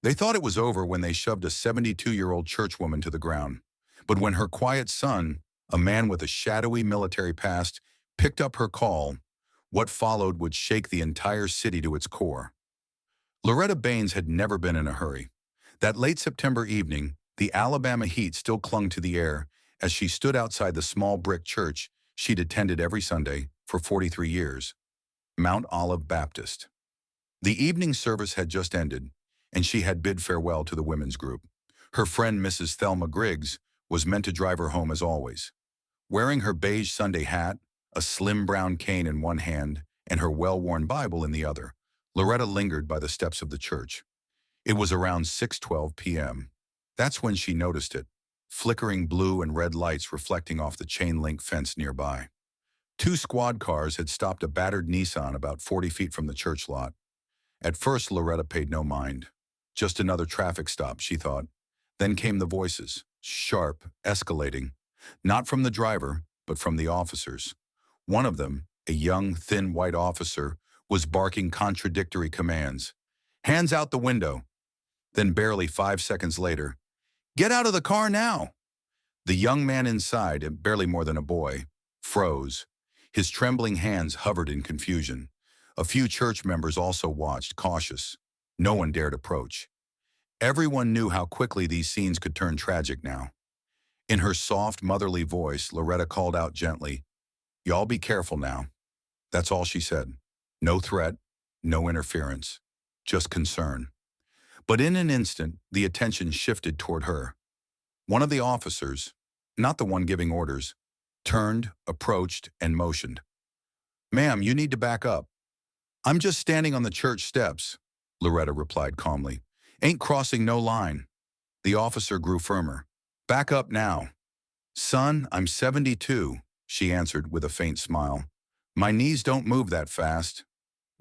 They thought it was over when they shoved a 72-year-old churchwoman to the ground. But when her quiet son, a man with a shadowy military past, picked up her call, what followed would shake the entire city to its core. Loretta Baines had never been in a hurry. That late September evening, the Alabama heat still clung to the air as she stood outside the small brick church she'd attended every Sunday for 43 years, Mount Olive Baptist. The evening service had just ended, and she had bid farewell to the women's group. Her friend Mrs. Thelma Griggs was meant to drive her home as always. Wearing her beige Sunday hat, a slim brown cane in one hand, and her well-worn Bible in the other, Loretta lingered by the steps of the church. It was around 6:12 p.m. That's when she noticed it, flickering blue and red lights reflecting off the chain-link fence nearby. Two squad cars had stopped a battered Nissan about 40 feet from the church lot. At first, Loretta paid no mind. Just another traffic stop, she thought. Then came the voices, sharp, escalating, not from the driver, but from the officers. One of them, a young, thin white officer, was barking contradictory commands. Hands out the window. Then barely 5 seconds later, get out of the car now. The young man inside, barely more than a boy, froze. His trembling hands hovered in confusion. A few church members also watched, cautious. No one dared approach. Everyone knew how quickly these scenes could turn tragic now. In her soft, motherly voice, Loretta called out gently, "Y'all be careful now." That's all she said. No threat, no interference, just concern. But in an instant, the attention shifted toward her. One of the officers, not the one giving orders, turned, approached, and motioned. "Ma'am, you need to back up." "I'm just standing on the church steps," Loretta replied calmly. "Ain't crossing no line." The officer grew firmer. "Back up now." "Son, I'm 72, she answered with a faint smile. "My knees don't move that fast."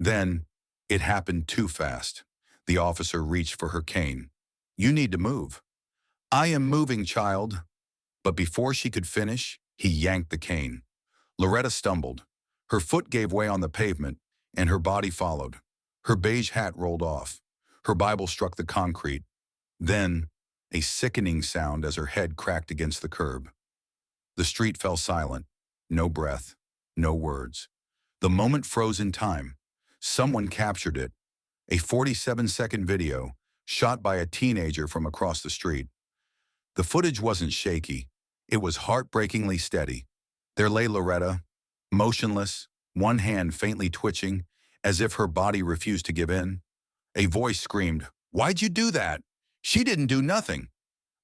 Then, it happened too fast. The officer reached for her cane. "You need to move." "I am moving, child." But before she could finish, he yanked the cane. Loretta stumbled. Her foot gave way on the pavement, and her body followed. Her beige hat rolled off. Her Bible struck the concrete. Then, a sickening sound as her head cracked against the curb. The street fell silent. No breath. No words. The moment froze in time. Someone captured it. A 47-second video, shot by a teenager from across the street. The footage wasn't shaky. It was heartbreakingly steady. There lay Loretta, motionless, one hand faintly twitching, as if her body refused to give in. A voice screamed, "Why'd you do that? She didn't do nothing."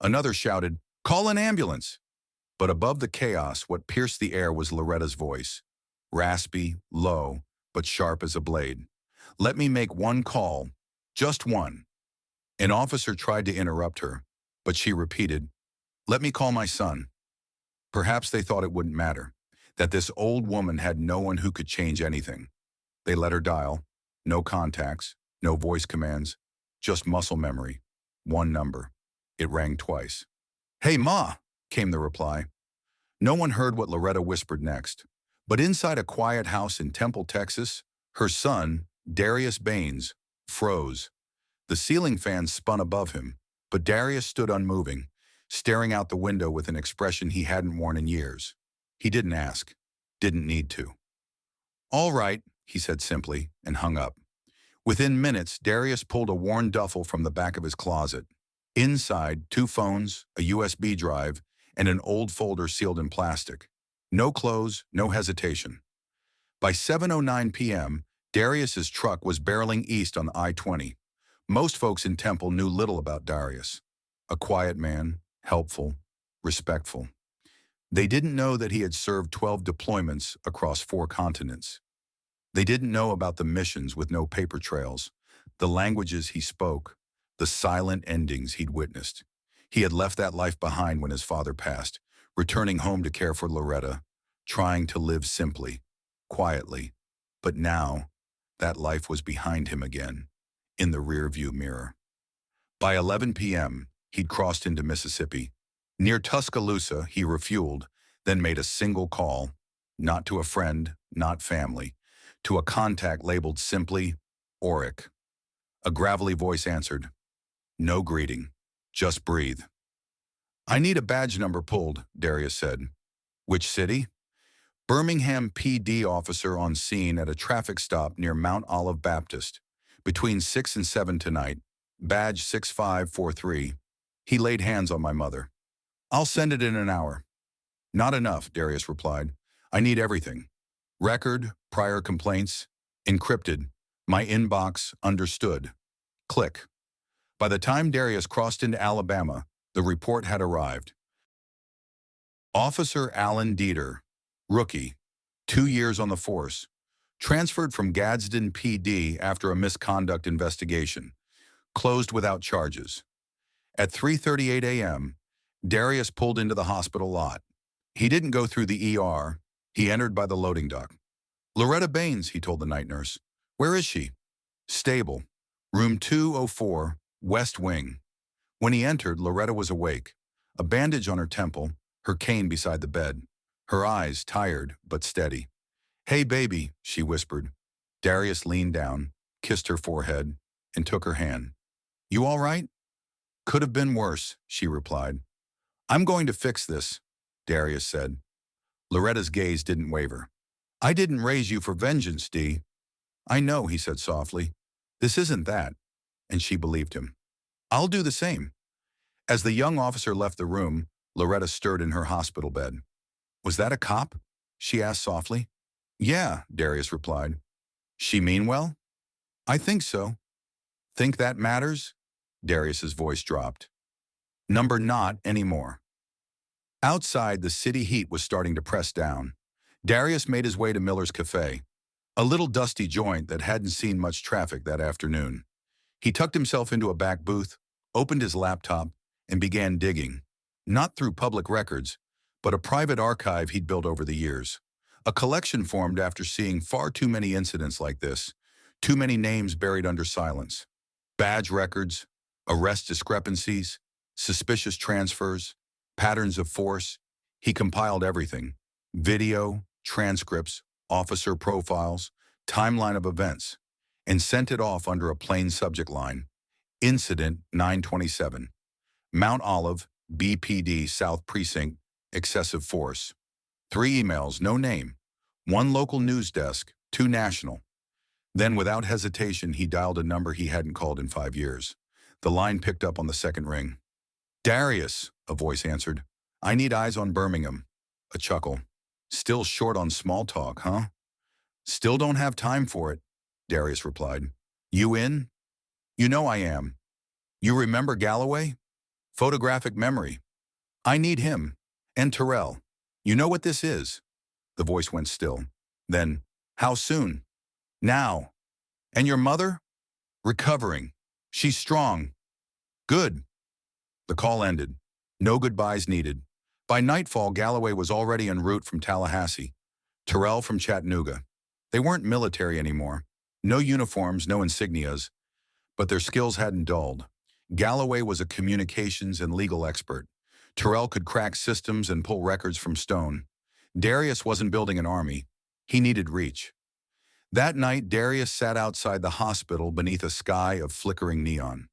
Another shouted, "Call an ambulance." But above the chaos, what pierced the air was Loretta's voice. Raspy, low, but sharp as a blade. "Let me make one call. Just one." An officer tried to interrupt her, but she repeated, "Let me call my son." Perhaps they thought it wouldn't matter, that this old woman had no one who could change anything. They let her dial. No contacts, no voice commands, just muscle memory. One number. It rang twice. "Hey, Ma," came the reply. No one heard what Loretta whispered next. But inside a quiet house in Temple, Texas, her son, Darius Baines, froze. The ceiling fan spun above him, but Darius stood unmoving, staring out the window with an expression he hadn't worn in years. He didn't ask, didn't need to. "All right," he said simply, and hung up. Within minutes, Darius pulled a worn duffel from the back of his closet. Inside, 2 phones, a USB drive, and an old folder sealed in plastic. No clothes, no hesitation. By 7:09 p.m., Darius's truck was barreling east on I-20. Most folks in Temple knew little about Darius. A quiet man, helpful, respectful. They didn't know that he had served 12 deployments across 4 continents. They didn't know about the missions with no paper trails, the languages he spoke, the silent endings he'd witnessed. He had left that life behind when his father passed, returning home to care for Loretta, trying to live simply, quietly. But now, that life was behind him again, in the rearview mirror. By 11 p.m., he'd crossed into Mississippi. Near Tuscaloosa, he refueled, then made a single call, not to a friend, not family, to a contact labeled simply Oric. A gravelly voice answered, No greeting. Just breathe. I need a badge number pulled, Darius said. Which city? Birmingham PD officer on scene at a traffic stop near Mount Olive Baptist. Between 6 and 7 tonight. Badge 6543. He laid hands on my mother. I'll send it in an hour. Not enough, Darius replied. I need everything. Record, prior complaints, encrypted. My inbox, understood. Click. By the time Darius crossed into Alabama, the report had arrived. Officer Alan Dieter, rookie, 2 years on the force, transferred from Gadsden PD after a misconduct investigation, closed without charges. At 3:38 a.m., Darius pulled into the hospital lot. He didn't go through the ER. He entered by the loading dock. Loretta Baines, he told the night nurse. Where is she? Stable. Room 204, West Wing. When he entered, Loretta was awake, a bandage on her temple, her cane beside the bed, her eyes tired but steady. Hey, baby, she whispered. Darius leaned down, kissed her forehead, and took her hand. You all right? Could have been worse, she replied. I'm going to fix this, Darius said. Loretta's gaze didn't waver. I didn't raise you for vengeance, Dee. I know, he said softly. This isn't that. And she believed him. I'll do the same. As the young officer left the room, Loretta stirred in her hospital bed. Was that a cop? She asked softly. Yeah, Darius replied. She mean well? I think so. Think that matters? Darius's voice dropped. Number not anymore. Outside, the city heat was starting to press down. Darius made his way to Miller's Cafe, a little dusty joint that hadn't seen much traffic that afternoon. He tucked himself into a back booth, opened his laptop, and began digging, not through public records, but a private archive he'd built over the years. A collection formed after seeing far too many incidents like this, too many names buried under silence. Badge records, arrest discrepancies, suspicious transfers, patterns of force. He compiled everything. Video, transcripts, officer profiles, timeline of events, and sent it off under a plain subject line. Incident 927. Mount Olive, BPD South Precinct, excessive force. 3 emails, no name. 1 local news desk, 2 national. Then, without hesitation, he dialed a number he hadn't called in 5 years. The line picked up on the second ring. Darius, a voice answered. I need eyes on Birmingham. A chuckle. Still short on small talk, huh? Still don't have time for it, Darius replied. You in? You know I am. You remember Galloway? Photographic memory. I need him. And Terrell. You know what this is? The voice went still. Then, how soon? Now. And your mother? Recovering. She's strong. Good. The call ended. No goodbyes needed. By nightfall, Galloway was already en route from Tallahassee. Terrell from Chattanooga. They weren't military anymore. No uniforms, no insignias. But their skills hadn't dulled. Galloway was a communications and legal expert. Terrell could crack systems and pull records from stone. Darius wasn't building an army. He needed reach. That night, Darius sat outside the hospital beneath a sky of flickering neon.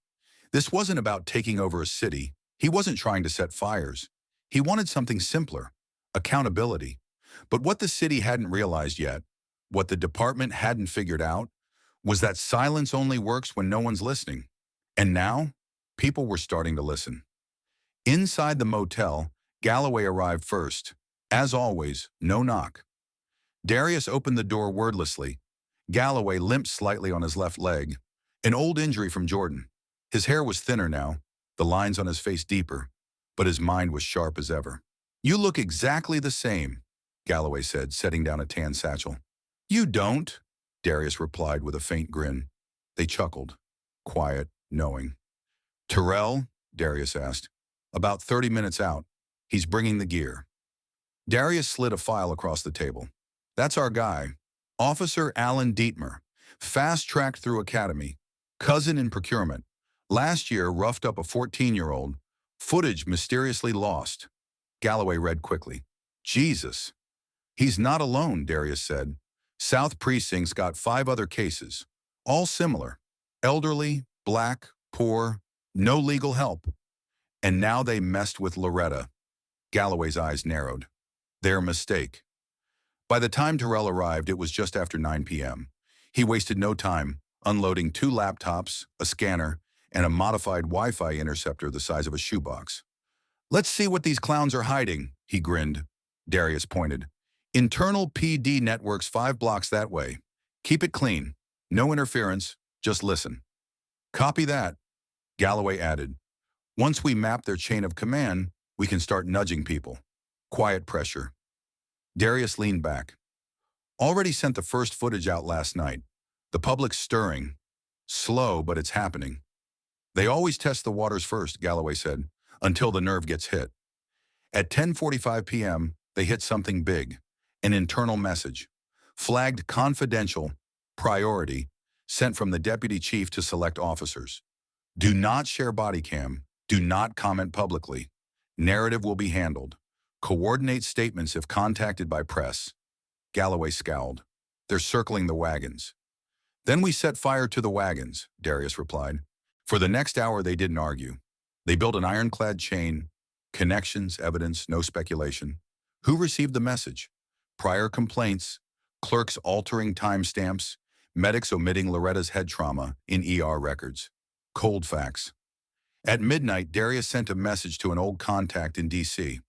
This wasn't about taking over a city. He wasn't trying to set fires. He wanted something simpler, accountability. But what the city hadn't realized yet, what the department hadn't figured out, was that silence only works when no one's listening. And now, people were starting to listen. Inside the motel, Galloway arrived first. As always, no knock. Darius opened the door wordlessly. Galloway limped slightly on his left leg, an old injury from Jordan. His hair was thinner now, the lines on his face deeper, but his mind was sharp as ever. You look exactly the same, Galloway said, setting down a tan satchel. You don't, Darius replied with a faint grin. They chuckled, quiet, knowing. Terrell? Darius asked. About 30 minutes out. He's bringing the gear. Darius slid a file across the table. That's our guy, Officer Alan Dietmer, fast-tracked through academy, cousin in procurement. Last year, roughed up a 14-year-old. Footage mysteriously lost. Galloway read quickly. Jesus. He's not alone, Darius said. South Precinct's got 5 other cases, all similar. Elderly, black, poor, No legal help. And now they messed with Loretta. Galloway's eyes narrowed. Their mistake. By the time Terrell arrived, it was just after 9 p.m. He wasted no time, unloading 2 laptops, a scanner, and a modified Wi-Fi interceptor the size of a shoebox. "Let's see what these clowns are hiding," he grinned. Darius pointed. "Internal PD networks 5 blocks that way. Keep it clean. No interference. Just listen." "Copy that," Galloway added. "Once we map their chain of command, we can start nudging people." Quiet pressure. Darius leaned back. "Already sent the first footage out last night. The public's stirring. Slow, but it's happening." "They always test the waters first," Galloway said, "until the nerve gets hit." At 10:45 p.m., they hit something big. An internal message. Flagged confidential, priority, sent from the deputy chief to select officers. "Do not share body cam. Do not comment publicly. Narrative will be handled. Coordinate statements if contacted by press." Galloway scowled. "They're circling the wagons." "Then we set fire to the wagons," Darius replied. For the next hour, they didn't argue. They built an ironclad chain. Connections, evidence, no speculation. Who received the message? Prior complaints, clerks altering timestamps, medics omitting Loretta's head trauma in ER records. Cold facts. At midnight, Darius sent a message to an old contact in D.C.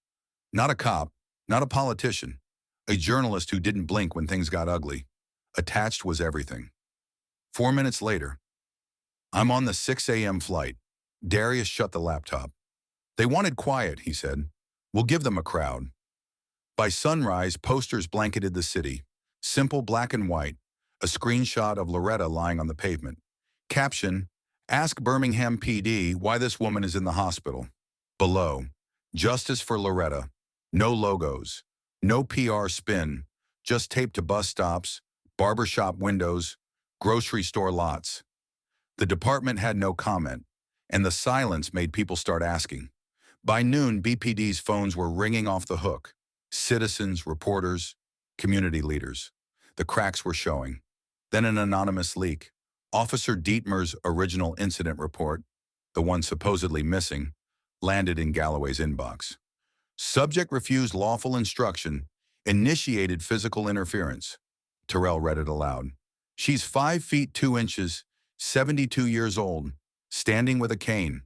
Not a cop, not a politician, a journalist who didn't blink when things got ugly. Attached was everything. 4 minutes later, "I'm on the 6 a.m. flight." Darius shut the laptop. "They wanted quiet," he said. "We'll give them a crowd." By sunrise, posters blanketed the city. Simple black and white, a screenshot of Loretta lying on the pavement. Caption, "Ask Birmingham PD why this woman is in the hospital." Below, "Justice for Loretta." No logos, no PR spin, just taped to bus stops, barbershop windows, grocery store lots. The department had no comment, and the silence made people start asking. By noon, BPD's phones were ringing off the hook. Citizens, reporters, community leaders. The cracks were showing. Then an anonymous leak. Officer Dietmar's original incident report, the one supposedly missing, landed in Galloway's inbox. Subject refused lawful instruction, initiated physical interference. Terrell read it aloud. "She's 5 feet 2 inches, 72 years old, standing with a cane."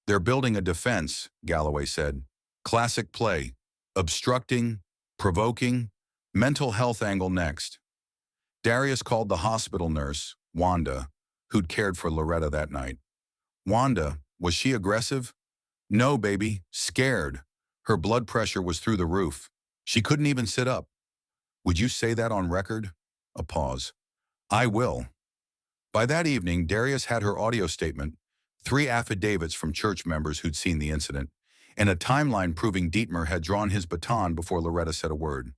"They're building a defense," Galloway said. "Classic play. Obstructing, provoking, mental health angle next." Darius called the hospital nurse, Wanda, who'd cared for Loretta that night. "Wanda, was she aggressive?" "No, baby, scared. Her blood pressure was through the roof. She couldn't even sit up." "Would you say that on record?" A pause. "I will." By that evening, Darius had her audio statement, 3 affidavits from church members who'd seen the incident, and a timeline proving Dietmar had drawn his baton before Loretta said a word.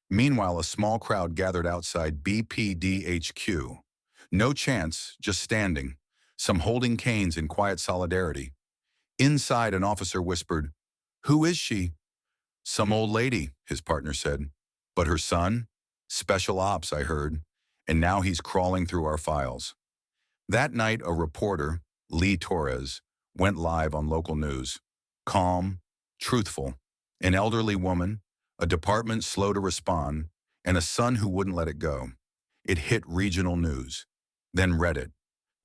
Meanwhile, a small crowd gathered outside BPD HQ. No chants, just standing, some holding canes in quiet solidarity. Inside, an officer whispered, "Who is she?" "Some old lady," his partner said. "But her son? Special ops, I heard. And now he's crawling through our files." That night, a reporter, Lee Torres, went live on local news. Calm, truthful, an elderly woman, a department slow to respond, and a son who wouldn't let it go. It hit regional news, then Reddit,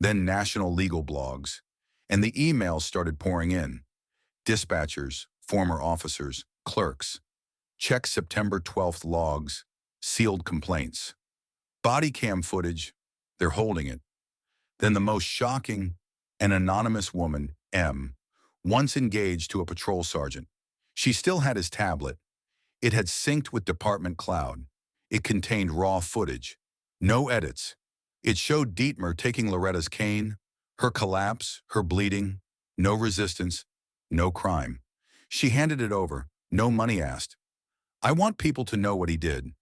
then national legal blogs, and the emails started pouring in. Dispatchers, former officers, clerks. Check September 12th logs, sealed complaints. Body cam footage, they're holding it. Then the most shocking, an anonymous woman, M, once engaged to a patrol sergeant. She still had his tablet. It had synced with department cloud. It contained raw footage. No edits. It showed Dietmar taking Loretta's cane, her collapse, her bleeding, no resistance, no crime. She handed it over, no money asked. "I want people to know what he did."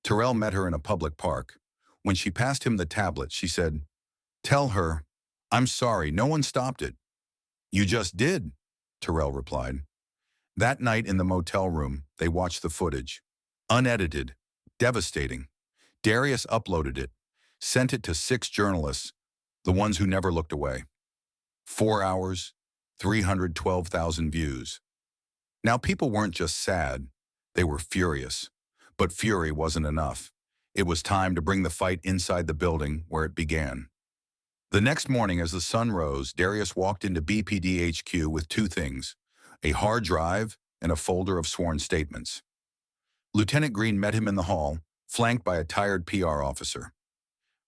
Terrell met her in a public park. When she passed him the tablet, she said, "Tell her, I'm sorry, no one stopped it." "You just did," Terrell replied. That night in the motel room, they watched the footage. Unedited, devastating. Darius uploaded it, sent it to 6 journalists, the ones who never looked away. 4 hours, 312,000 views. Now people weren't just sad, they were furious. But fury wasn't enough. It was time to bring the fight inside the building where it began. The next morning as the sun rose, Darius walked into BPD HQ with two things, a hard drive and a folder of sworn statements. Lieutenant Green met him in the hall, flanked by a tired PR officer.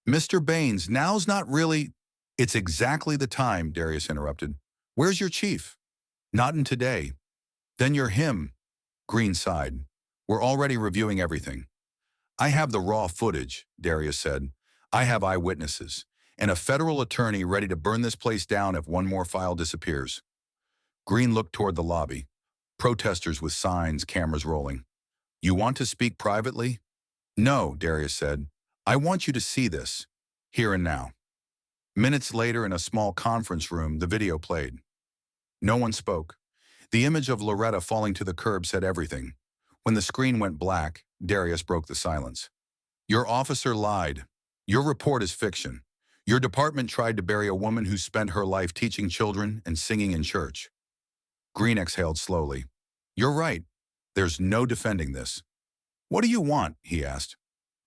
"Mr. Baines, now's not really—" "It's exactly the time," Darius interrupted. "Where's your chief?" "Not in today." "Then you're him." Green sighed. "We're already reviewing everything." "I have the raw footage," Darius said. "I have eyewitnesses, and a federal attorney ready to burn this place down if one more file disappears." Green looked toward the lobby. Protesters with signs, cameras rolling. "You want to speak privately?" "No," Darius said. "I want you to see this, here and now." Minutes later, in a small conference room, the video played. No one spoke. The image of Loretta falling to the curb said everything. When the screen went black, Darius broke the silence. "Your officer lied. Your report is fiction. Your department tried to bury a woman who spent her life teaching children and singing in church." Green exhaled slowly. "You're right. There's no defending this." "What do you want?" he asked.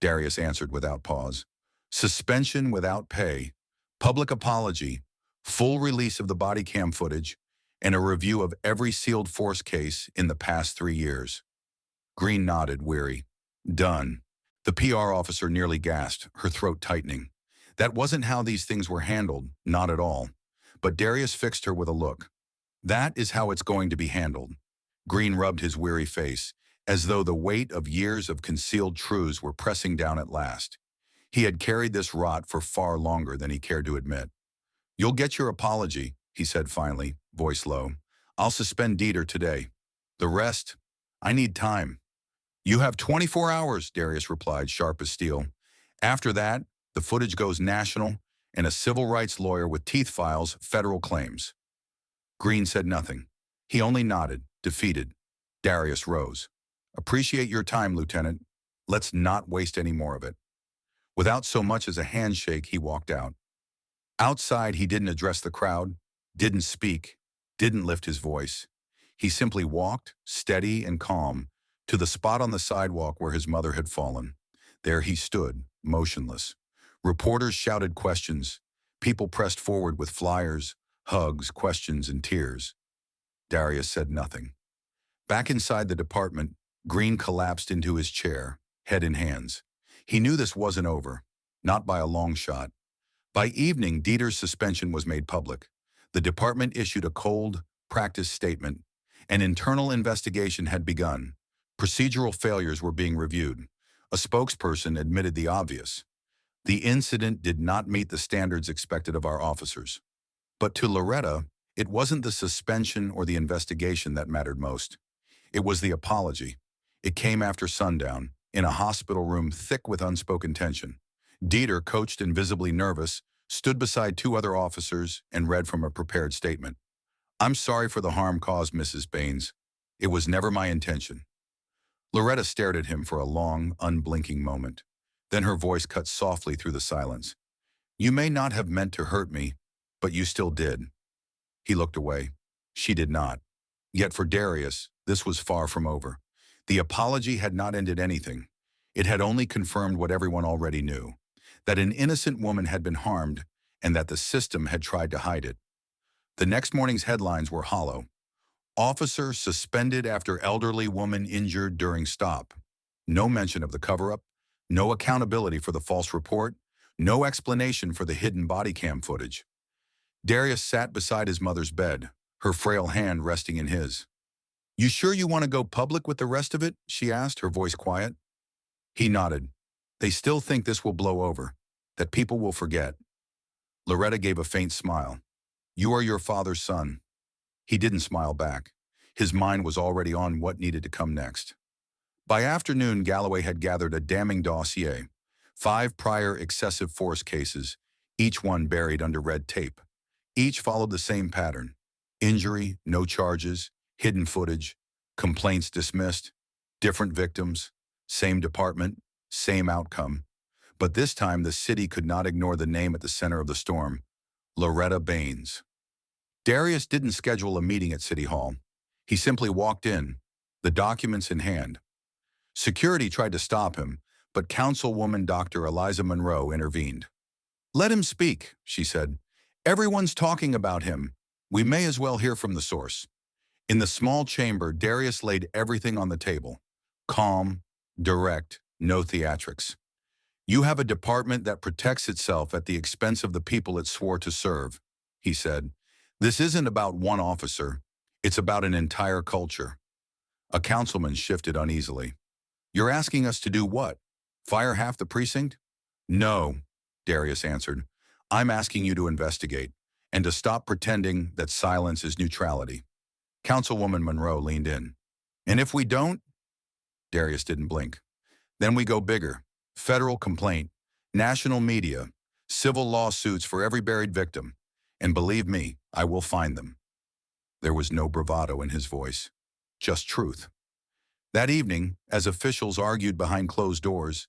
Darius answered without pause. "Suspension without pay, public apology, full release of the body cam footage, and a review of every sealed force case in the past 3 years." Green nodded, weary. "Done." The PR officer nearly gasped, her throat tightening. That wasn't how these things were handled, not at all. But Darius fixed her with a look. "That is how it's going to be handled." Green rubbed his weary face, as though the weight of years of concealed truths were pressing down at last. He had carried this rot for far longer than he cared to admit. "You'll get your apology," he said finally, voice low. "I'll suspend Dieter today. The rest, I need time." "You have 24 hours, Darius replied, sharp as steel. "After that, the footage goes national, and a civil rights lawyer with teeth files federal claims." Green said nothing. He only nodded, defeated. Darius rose. "Appreciate your time, Lieutenant. Let's not waste any more of it." Without so much as a handshake, he walked out. Outside, he didn't address the crowd, didn't speak, didn't lift his voice. He simply walked, steady and calm, to the spot on the sidewalk where his mother had fallen. There he stood, motionless. Reporters shouted questions. People pressed forward with flyers, hugs, questions, and tears. Darius said nothing. Back inside the department, Green collapsed into his chair, head in hands. He knew this wasn't over, not by a long shot. By evening, Dieter's suspension was made public. The department issued a cold, practice statement. An internal investigation had begun. Procedural failures were being reviewed. A spokesperson admitted the obvious. The incident did not meet the standards expected of our officers. But to Loretta, it wasn't the suspension or the investigation that mattered most. It was the apology. It came after sundown, in a hospital room thick with unspoken tension. Dieter, coached and visibly nervous, stood beside two other officers and read from a prepared statement. "I'm sorry for the harm caused, Mrs. Baines. It was never my intention." Loretta stared at him for a long, unblinking moment. Then her voice cut softly through the silence. "You may not have meant to hurt me, but you still did." He looked away. She did not. Yet for Darius, this was far from over. The apology had not ended anything. It had only confirmed what everyone already knew, that an innocent woman had been harmed and that the system had tried to hide it. The next morning's headlines were hollow. "Officer suspended after elderly woman injured during stop." No mention of the cover-up, no accountability for the false report, no explanation for the hidden body cam footage. Darius sat beside his mother's bed, her frail hand resting in his. "You sure you want to go public with the rest of it?" she asked, her voice quiet. He nodded. "They still think this will blow over, that people will forget." Loretta gave a faint smile. "You are your father's son." He didn't smile back. His mind was already on what needed to come next. By afternoon, Galloway had gathered a damning dossier. 5 prior excessive force cases, each one buried under red tape. Each followed the same pattern. Injury, no charges, hidden footage, complaints dismissed, different victims, same department, same outcome. But this time the city could not ignore the name at the center of the storm, Loretta Baines. Darius didn't schedule a meeting at City Hall. He simply walked in, the documents in hand. Security tried to stop him, but Councilwoman Dr. Eliza Monroe intervened. "Let him speak," she said. "Everyone's talking about him. We may as well hear from the source." In the small chamber, Darius laid everything on the table. Calm, direct, no theatrics. "You have a department that protects itself at the expense of the people it swore to serve," he said. "This isn't about one officer. It's about an entire culture." A councilman shifted uneasily. "You're asking us to do what? Fire half the precinct?" "No," Darius answered. "I'm asking you to investigate, and to stop pretending that silence is neutrality." Councilwoman Monroe leaned in. "And if we don't?" Darius didn't blink. "Then we go bigger. Federal complaint, national media, civil lawsuits for every buried victim. And believe me, I will find them." There was no bravado in his voice, just truth. That evening, as officials argued behind closed doors,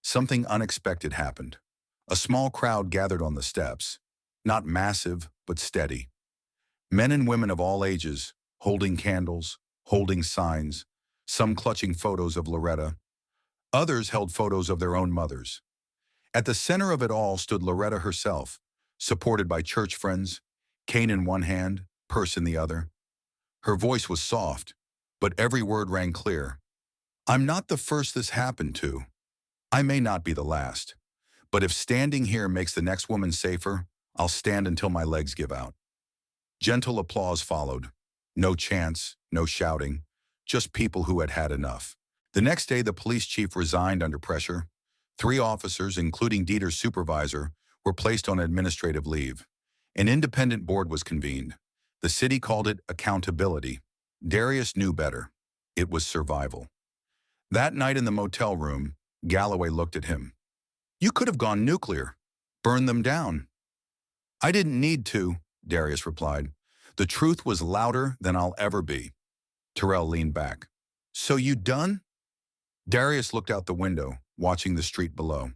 something unexpected happened. A small crowd gathered on the steps, not massive, but steady. Men and women of all ages, holding candles, holding signs, some clutching photos of Loretta. Others held photos of their own mothers. At the center of it all stood Loretta herself, supported by church friends, cane in one hand, purse in the other. Her voice was soft, but every word rang clear. "I'm not the first this happened to. I may not be the last. But if standing here makes the next woman safer, I'll stand until my legs give out." Gentle applause followed. No chants, no shouting, just people who had had enough. The next day, the police chief resigned under pressure. 3 officers, including Dieter's supervisor, were placed on administrative leave. An independent board was convened. The city called it accountability. Darius knew better. It was survival. That night in the motel room, Galloway looked at him. "You could have gone nuclear. Burned them down." "I didn't need to," Darius replied. "The truth was louder than I'll ever be." Terrell leaned back. "So you done?" Darius looked out the window, watching the street below.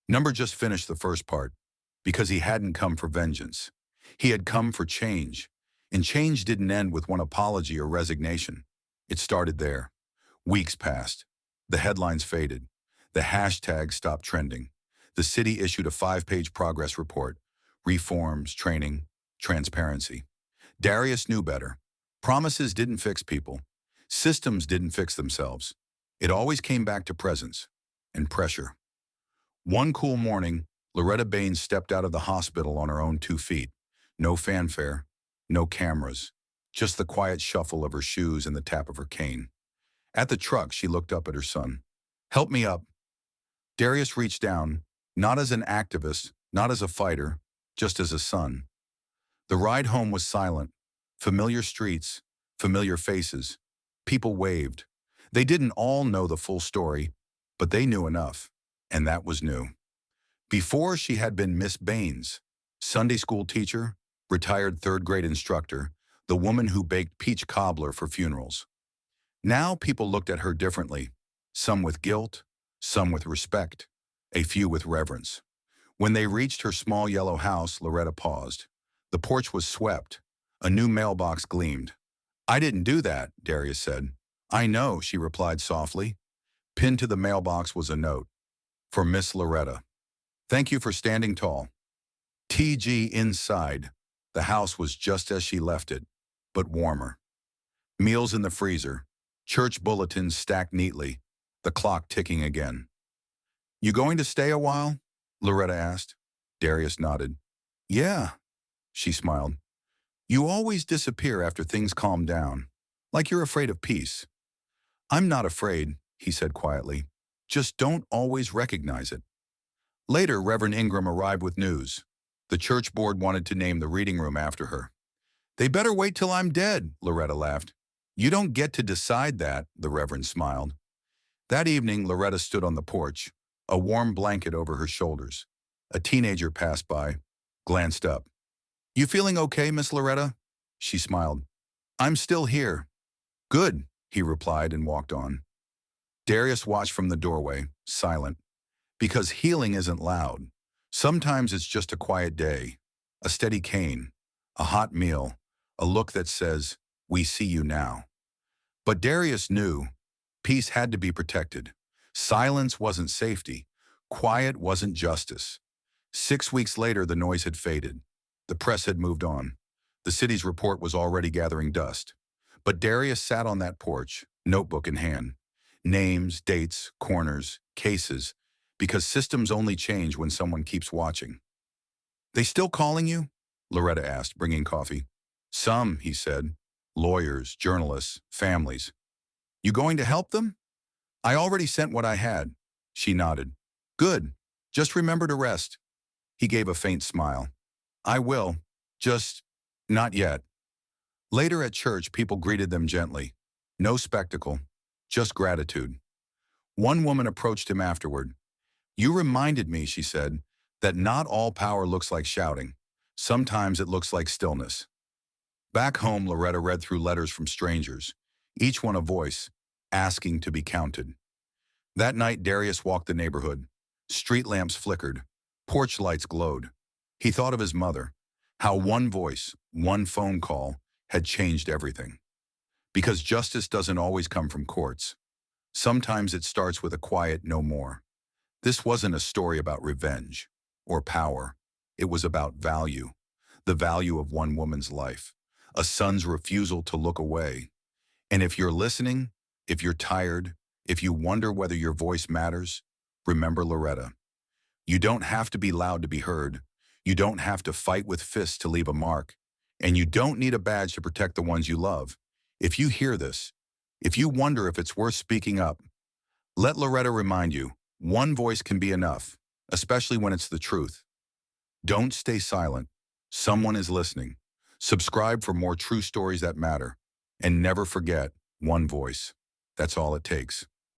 Number just finished the first part, because he hadn't come for vengeance. He had come for change. And change didn't end with one apology or resignation. It started there. Weeks passed. The headlines faded. The hashtag stopped trending. The city issued a 5-page progress report. Reforms, training, transparency. Darius knew better. Promises didn't fix people. Systems didn't fix themselves. It always came back to presence and pressure. One cool morning, Loretta Baines stepped out of the hospital on her own 2 feet. No fanfare, no cameras, just the quiet shuffle of her shoes and the tap of her cane. At the truck, she looked up at her son. "Help me up." Darius reached down, not as an activist, not as a fighter, just as a son. The ride home was silent. Familiar streets, familiar faces. People waved. They didn't all know the full story, but they knew enough, and that was new. Before, she had been Miss Baines, Sunday school teacher, retired 3rd-grade instructor, the woman who baked peach cobbler for funerals. Now people looked at her differently, some with guilt, some with respect, a few with reverence. When they reached her small yellow house, Loretta paused. The porch was swept. A new mailbox gleamed. "I didn't do that," Darius said. "I know," she replied softly. Pinned to the mailbox was a note. "For Miss Loretta. Thank you for standing tall." TG inside. The house was just as she left it, but warmer. Meals in the freezer. Church bulletins stacked neatly. The clock ticking again. "You going to stay a while?" Loretta asked. Darius nodded. "Yeah," she smiled. "You always disappear after things calm down, like you're afraid of peace." "I'm not afraid," he said quietly. "Just don't always recognize it." Later, Reverend Ingram arrived with news. The church board wanted to name the reading room after her. "They better wait till I'm dead," Loretta laughed. "You don't get to decide that," the Reverend smiled. That evening, Loretta stood on the porch, a warm blanket over her shoulders. A teenager passed by, glanced up. "You feeling okay, Miss Loretta?" She smiled. "I'm still here." "Good," he replied and walked on. Darius watched from the doorway, silent. Because healing isn't loud. Sometimes it's just a quiet day, a steady cane, a hot meal, a look that says, "We see you now." But Darius knew peace had to be protected. Silence wasn't safety. Quiet wasn't justice. 6 weeks later, the noise had faded. The press had moved on. The city's report was already gathering dust. But Darius sat on that porch, notebook in hand. Names, dates, corners, cases, because systems only change when someone keeps watching. "They still calling you?" Loretta asked, bringing coffee. "Some," he said. "Lawyers, journalists, families." "You going to help them?" "I already sent what I had." She nodded. "Good. Just remember to rest." He gave a faint smile. "I will. Just not yet." Later at church, people greeted them gently. No spectacle, just gratitude. One woman approached him afterward. "You reminded me," she said, "that not all power looks like shouting. Sometimes it looks like stillness." Back home, Loretta read through letters from strangers, each one a voice, asking to be counted. That night, Darius walked the neighborhood. Street lamps flickered. Porch lights glowed. He thought of his mother, how one voice, one phone call, had changed everything. Because justice doesn't always come from courts. Sometimes it starts with a quiet "no more." This wasn't a story about revenge or power. It was about value, the value of one woman's life, a son's refusal to look away. And if you're listening, if you're tired, if you wonder whether your voice matters, remember Loretta. You don't have to be loud to be heard. You don't have to fight with fists to leave a mark. And you don't need a badge to protect the ones you love. If you hear this, if you wonder if it's worth speaking up, let Loretta remind you, one voice can be enough, especially when it's the truth. Don't stay silent. Someone is listening. Subscribe for more true stories that matter. And never forget, one voice. That's all it takes.